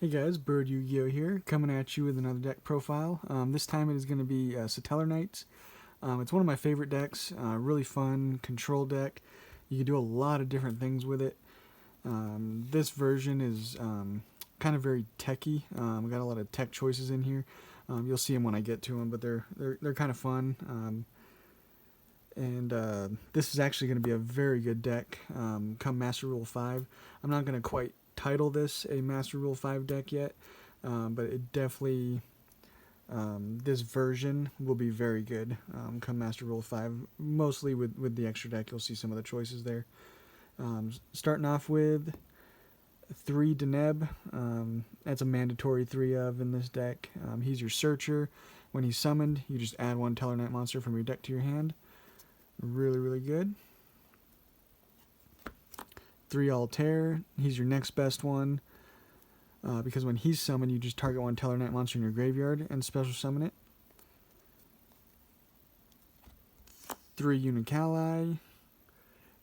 Hey guys, Bird Yu-Gi-Oh here, coming at you with another deck profile. This time it is going to be Satellarknights. It's one of my favorite decks, really fun, control deck. You can do a lot of different things with it. This version is kind of very techy. We got a lot of tech choices in here. You'll see them when I get to them, but they're kind of fun. This is actually going to be a very good deck come Master Rule 5. I'm not going to quite title this a Master Rule 5 deck yet, but it definitely, this version will be very good come Master Rule 5, mostly with the extra deck. You'll see some of the choices there. Starting off with 3 Deneb. That's a mandatory 3 of in this deck. He's your searcher. When he's summoned, you just add 1 Satellarknight monster from your deck to your hand. Really, really good. 3 Altair. He's your next best one. Because when he's summoned, you just target 1 Satellarknight monster in your graveyard and special summon it. 3 Unicali.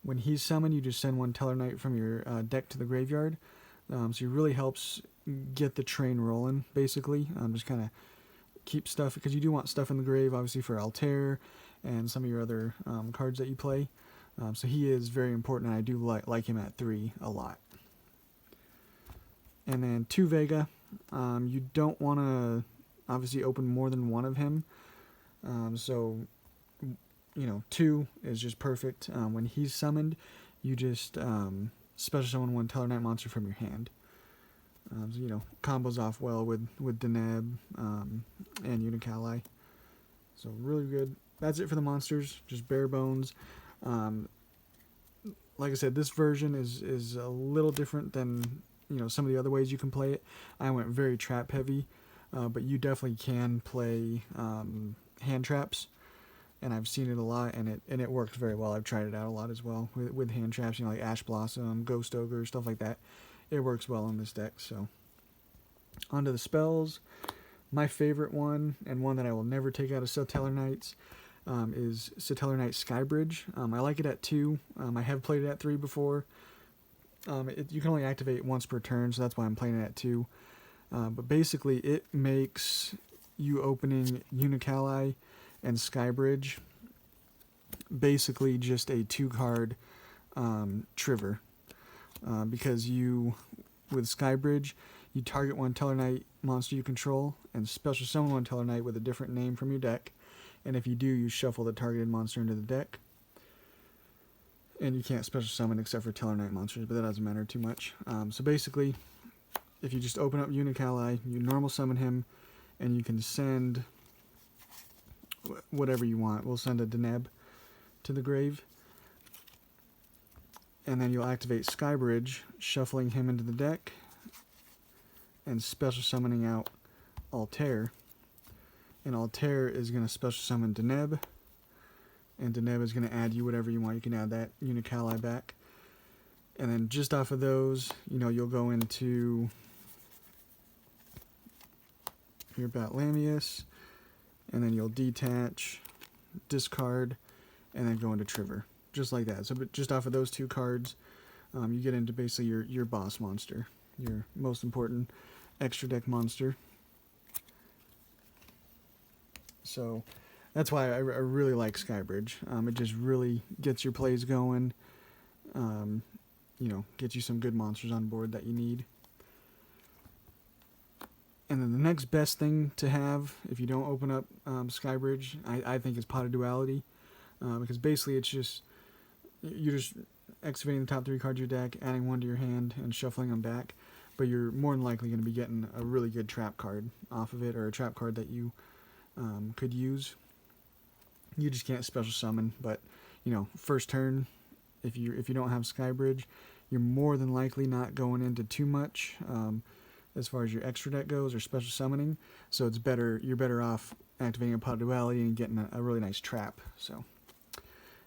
When he's summoned, you just send 1 Satellarknight from your deck to the graveyard. So it really helps get the train rolling, basically. Just kind of keep stuff, because you do want stuff in the grave, obviously, for Altair and some of your other cards that you play. So he is very important, and I do like him at 3 a lot. And then 2 Vega. You don't want to obviously open more than 1 of him. So, 2 is just perfect. When he's summoned, you just special summon 1 Satellarknight monster from your hand. So, combos off well with Deneb and Unicali. So really good. That's it for the monsters, just bare bones. Like I said, this version is a little different than some of the other ways you can play it. I went very trap heavy, but you definitely can play hand traps, and I've seen it a lot, and it works very well. I've tried it out a lot as well with hand traps, like Ash Blossom, Ghost Ogre, stuff like that. It works well in this deck. So onto the spells. My favorite one, and one that I will never take out of Satellarknights, is Satellarknight Skybridge. I like it at 2. I have played it at 3 before. You can only activate once per turn, so that's why I'm playing it at 2. But basically, it makes you opening Unicali and Skybridge basically just a 2-card Triver. Because with Skybridge, you target 1 Satellarknight monster you control and special summon 1 Satellarknight with a different name from your deck. And if you do, you shuffle the targeted monster into the deck. And you can't special summon except for Satellarknight monsters, but that doesn't matter too much. So basically, if you just open up Unicali, you normal summon him, and you can send whatever you want. We'll send a Deneb to the grave. And then you'll activate Skybridge, shuffling him into the deck, and special summoning out Altair. And Altair is going to special summon Deneb, and Deneb is going to add you whatever you want. You can add that Unicali back. And then just off of those, you'll go into your Batlamius, and then you'll detach, discard, and then go into Triver. Just like that. So just off of those 2 cards, you get into basically your boss monster, your most important extra deck monster. So that's why I really like Skybridge. It just really gets your plays going. Gets you some good monsters on board that you need. And then the next best thing to have if you don't open up Skybridge, I think, is Pot of Duality. Because basically you're just excavating the top 3 cards of your deck, adding 1 to your hand, and shuffling them back. But you're more than likely going to be getting a really good trap card off of it, or a trap card that you could use. You just can't special summon, but first turn, if you don't have Skybridge, you're more than likely not going into too much as far as your extra deck goes or special summoning. So you're better off activating a Pot of Duality and getting a really nice trap. So,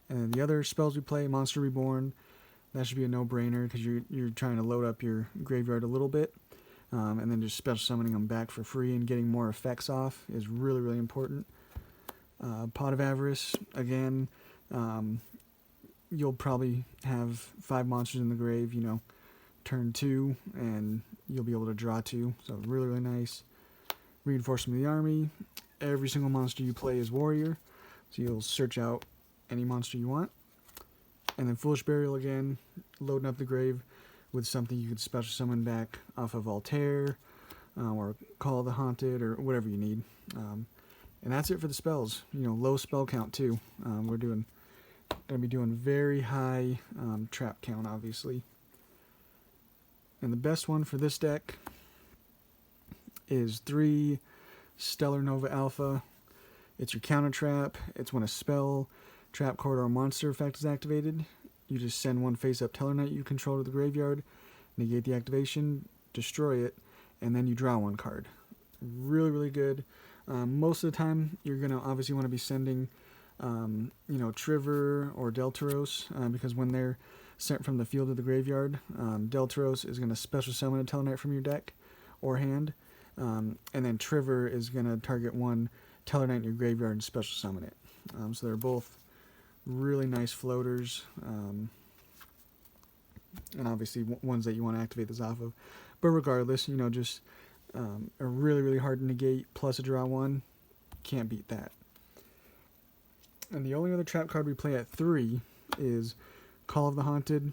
and then the other spells we play, Monster Reborn, that should be a no-brainer because you're trying to load up your graveyard a little bit. And then just special summoning them back for free and getting more effects off is really, really important. Pot of Avarice, again, you'll probably have 5 monsters in the grave, turn 2, and you'll be able to draw 2. So really, really nice. Reinforcement of the army. Every single monster you play is warrior, so you'll search out any monster you want. And then Foolish Burial again, loading up the grave with something you could special summon back off of Altair, or Call of the Haunted, or whatever you need. And that's it for the spells. Low spell count too. We're gonna be doing very high trap count, obviously. And the best one for this deck is 3 Stellar Nova Alpha. It's your counter trap. It's when a spell, trap card, or monster effect is activated. You just send one face-up Satellarknight you control to the graveyard, negate the activation, destroy it, and then you draw 1 card. Really, really good. Most of the time, you're going to obviously want to be sending, Trivor or Deltaros, because when they're sent from the field to the graveyard, Deltaros is going to special summon a Satellarknight from your deck or hand, and then Trivor is going to target 1 Satellarknight in your graveyard and special summon it. So they're both really nice floaters, and obviously ones that you want to activate this off of. But regardless, just a really, really hard to negate plus a draw 1. Can't beat that. And the only other trap card we play at 3 is Call of the Haunted.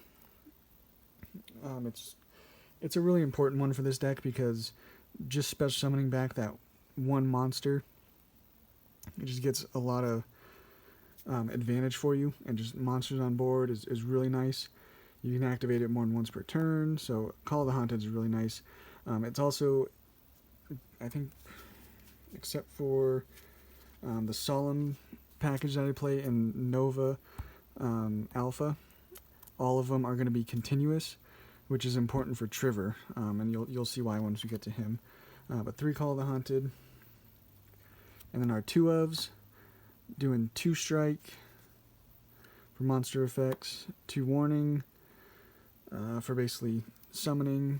It's a really important one for this deck because just special summoning back that 1 monster, it just gets a lot of advantage for you, and just monsters on board is really nice. You can activate it more than once per turn, so Call of the Haunted is really nice. It's also, I think, except for the Solemn package that I play in Nova Alpha, all of them are going to be continuous, which is important for Trivor, and you'll see why once we get to him. But 3 Call of the Haunted, and then our 2 ofs, doing 2 strike for monster effects, 2 warning for basically summoning,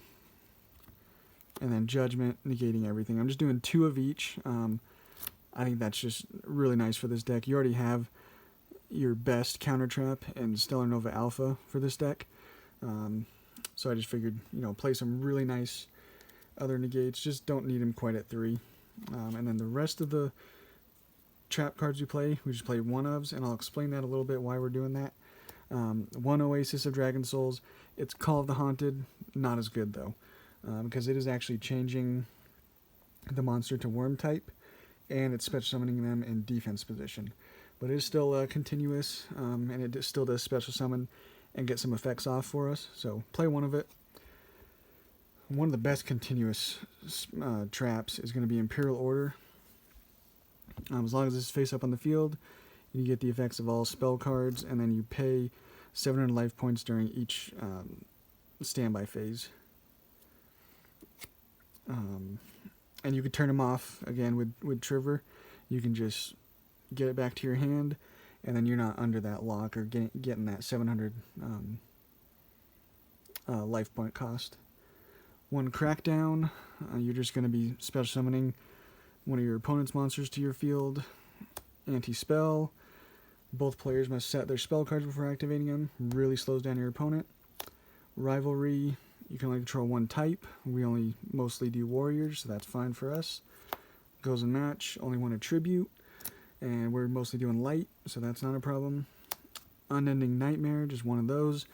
and then judgment, negating everything. I'm just doing 2 of each. I think that's just really nice for this deck. You already have your best counter trap in Stellar Nova Alpha for this deck. So I just figured, play some really nice other negates. Just don't need them quite at 3. And then the rest of the trap cards we just play 1 ofs, and I'll explain that a little bit why we're doing that. 1 Oasis of Dragon Souls. It's Call of the Haunted, not as good though, because it is actually changing the monster to worm type, and it's special summoning them in defense position. But it is still continuous, and it still does special summon and get some effects off for us, so play 1 of it. One of the best continuous traps is going to be Imperial Order. As long as it's face up on the field, you get the effects of all spell cards, and then you pay 700 life points during each standby phase. And you can turn them off again with Trivor. You can just get it back to your hand, and then you're not under that lock or getting that 700 life point cost. 1 Crackdown, you're just going to be special summoning one of your opponent's monsters to your field. Anti-spell. Both players must set their spell cards before activating them. Really slows down your opponent. Rivalry, you can only control 1 type. We only mostly do warriors, so that's fine for us. Goes in match, only 1 attribute. And we're mostly doing light, so that's not a problem. Unending Nightmare, just 1 of those.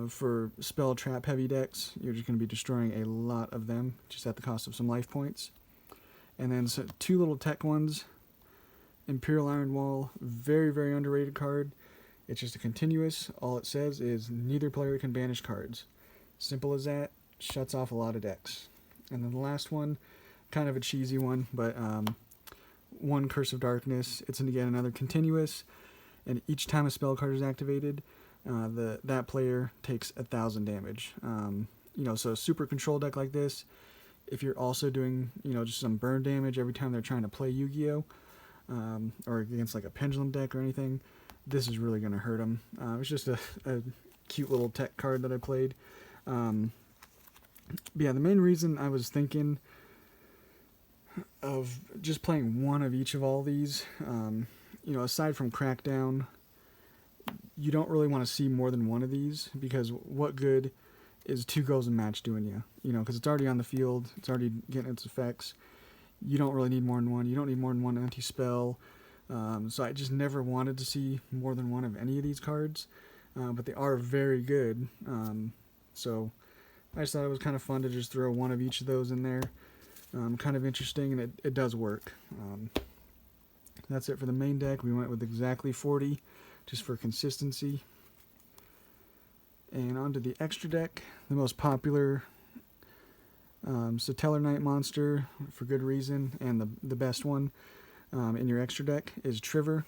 For spell trap heavy decks, you're just going to be destroying a lot of them, just at the cost of some life points. And then 2 little tech ones. Imperial Iron Wall, very, very underrated card. It's just a continuous. All it says is neither player can banish cards. Simple as that. Shuts off a lot of decks. And then the last one, kind of a cheesy one, but 1 Curse of Darkness. It's again another continuous, and each time a spell card is activated, that player takes 1,000 damage. So a super control deck like this, if you're also doing just some burn damage every time they're trying to play Yu-Gi-Oh, or against like a pendulum deck or anything, this is really going to hurt them. It's just a cute little tech card that I played. But yeah, the main reason I was thinking of just playing 1 of each of all these, aside from Crackdown, you don't really want to see more than 1 of these, because what good is 2 goes a match doing you. You know, because it's already on the field. It's already getting its effects. You don't really need more than one. You don't need more than one anti-spell. So I just never wanted to see more than one of any of these cards. But they are very good. So I just thought it was kind of fun to just throw one of each of those in there. Kind of interesting, and it does work. That's it for the main deck. We went with exactly 40, just for consistency. And onto the extra deck, the most popular Satellarknight monster, for good reason, and the best one in your extra deck is Trivor.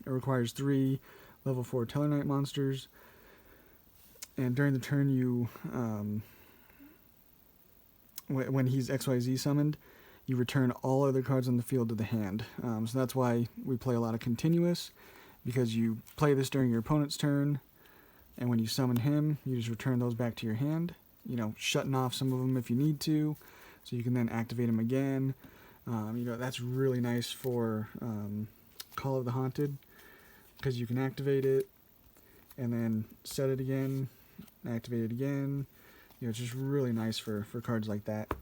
It requires 3 level 4 Tellarknight monsters, and during the turn you, when he's XYZ summoned, you return all other cards on the field to the hand. So that's why we play a lot of continuous, because you play this during your opponent's turn, and when you summon him, you just return those back to your hand, you know, shutting off some of them if you need to, so you can then activate them again. You know, that's really nice for Call of the Haunted, because you can activate it, and then set it again, activate it again. You know, it's just really nice for cards like that.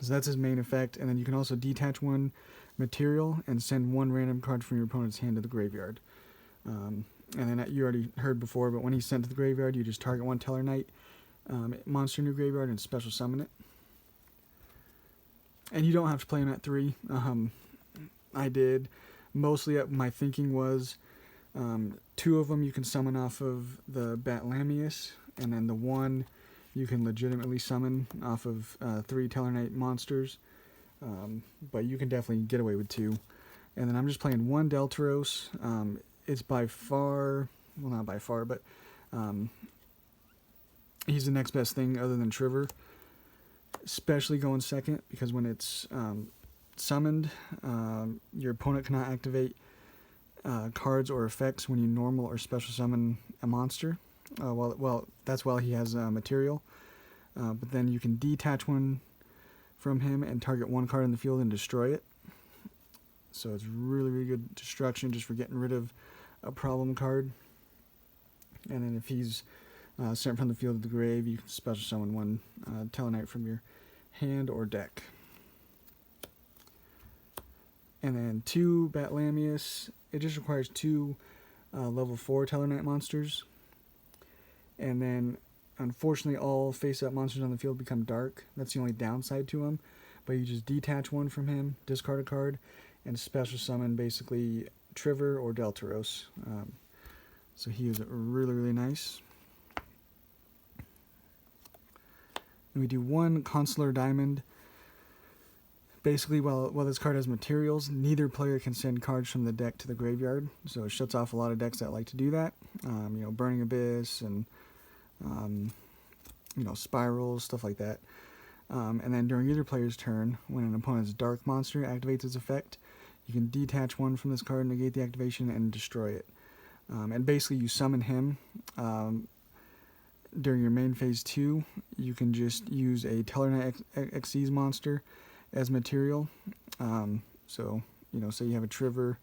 So that's his main effect, and then you can also detach 1 material and send 1 random card from your opponent's hand to the graveyard. And then you already heard before, but when he's sent to the graveyard, you just target 1 Tellarknight monster in your graveyard and special summon it. And you don't have to play him at 3. I did. Mostly my thinking was 2 of them you can summon off of the Batlamius, and then the 1 you can legitimately summon off of 3 Tellarknight monsters. But you can definitely get away with 2. And then I'm just playing 1 Deltaros. It's by far, well, not by far, but he's the next best thing other than Trivor, especially going second, because when it's summoned, your opponent cannot activate cards or effects when you normal or special summon a monster. Well, that's while he has material. But then you can detach 1 from him and target 1 card in the field and destroy it. So it's really, really good destruction just for getting rid of a problem card. And then if he's sent from the field to the grave, you can special summon 1 Tellarknight from your hand or deck. And then 2 Batlamius. It just requires 2 level 4 Tellarknight monsters. And then, unfortunately, all face-up monsters on the field become dark. That's the only downside to him. But you just detach 1 from him, discard a card, and special summon basically Trivor or Deltaros. So he is really, really nice. And we do 1 Consular Diamond. Basically, while this card has materials, neither player can send cards from the deck to the graveyard. So it shuts off a lot of decks that like to do that. You know, Burning Abyss and you know, Spirals, stuff like that. And then during either player's turn, when an opponent's dark monster activates its effect, you can detach 1 from this card, negate the activation, and destroy it. And basically, you summon him. During your main phase 2, you can just use a Tellarknight Xyz monster as material. So, you know, say you have a Trivor,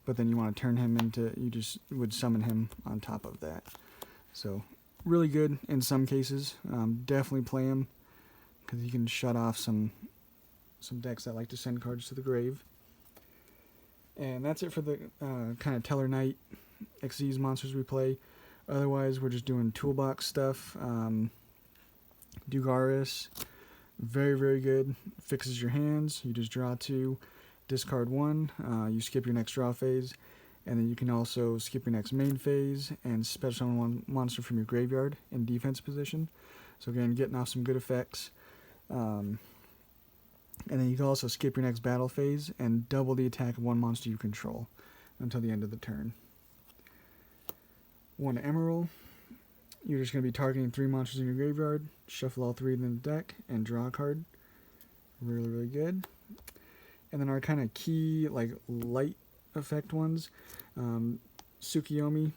but then you want to turn him into, you just would summon him on top of that. So, really good in some cases. Definitely play him, because he can shut off some decks that like to send cards to the grave. And that's it for the kind of Tellarknight Xyz monsters we play. Otherwise, we're just doing toolbox stuff. Dugaris, very, very good. Fixes your hands. You just draw 2, discard 1. You skip your next draw phase. And then you can also skip your next main phase and special summon 1 monster from your graveyard in defense position. So again, getting off some good effects. And then you can also skip your next battle phase and double the attack of 1 monster you control until the end of the turn. 1 Emerald. You're just going to be targeting 3 monsters in your graveyard, shuffle all 3 in the deck, and draw a card. Really, really good. And then our kind of key, like, light effect ones. Tsukiyomi.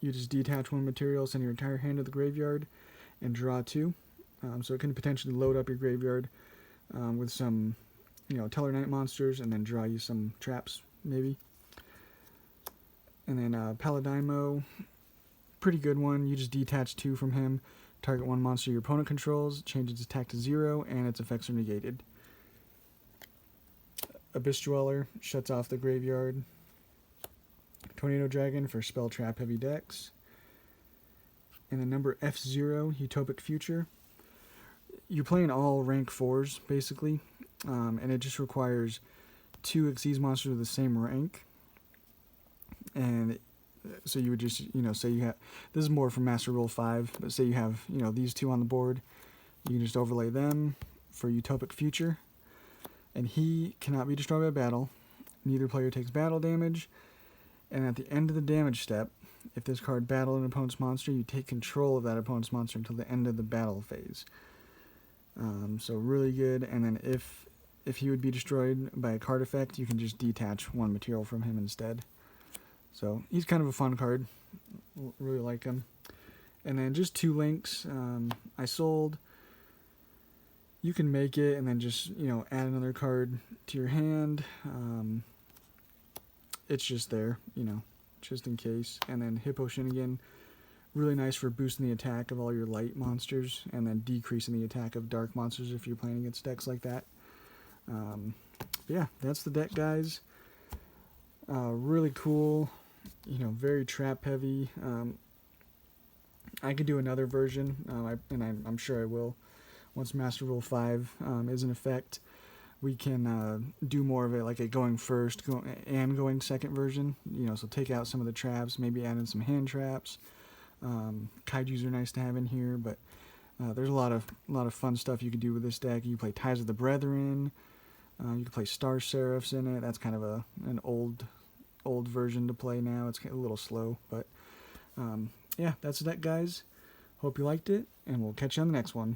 You just detach 1 material, send your entire hand to the graveyard, and draw 2. So it can potentially load up your graveyard with some, you know, Tellarknight monsters, and then draw you some traps, maybe. And then Paladimo. pretty good one. You just detach 2 from him, target 1 monster your opponent controls, change its attack to 0, and its effects are negated. Abyss Dweller shuts off the graveyard. Tornado Dragon for spell trap heavy decks. And then number F0, Utopic Future. You're playing all rank 4s, basically, and it just requires 2 Xyz monsters of the same rank. And so you would just, say you have, this is more from Master Rule 5, but say you have, these 2 on the board, you can just overlay them for Utopic Future. And he cannot be destroyed by battle. Neither player takes battle damage. And at the end of the damage step, if this card battled an opponent's monster, you take control of that opponent's monster until the end of the battle phase. So really good. And then if he would be destroyed by a card effect, you can just detach 1 material from him instead. So he's kind of a fun card. Really like him. And then just 2 links. I sold. You can make it and then just, add another card to your hand. It's just there, just in case. And then Hippo Shinigami, really nice for boosting the attack of all your light monsters and then decreasing the attack of dark monsters if you're playing against decks like that. Yeah, that's the deck, guys. Really cool, very trap heavy. I could do another version, I'm sure I will. Once Master Rule 5 is in effect, we can do more of it like a going first and going second version. So take out some of the traps, maybe add in some hand traps. Kaijus are nice to have in here, but there's a lot of fun stuff you can do with this deck. You play Ties of the Brethren. You can play Star Seraphs in it. That's kind of an old version to play now. It's a little slow, but yeah, that's the deck, guys. Hope you liked it, and we'll catch you on the next one.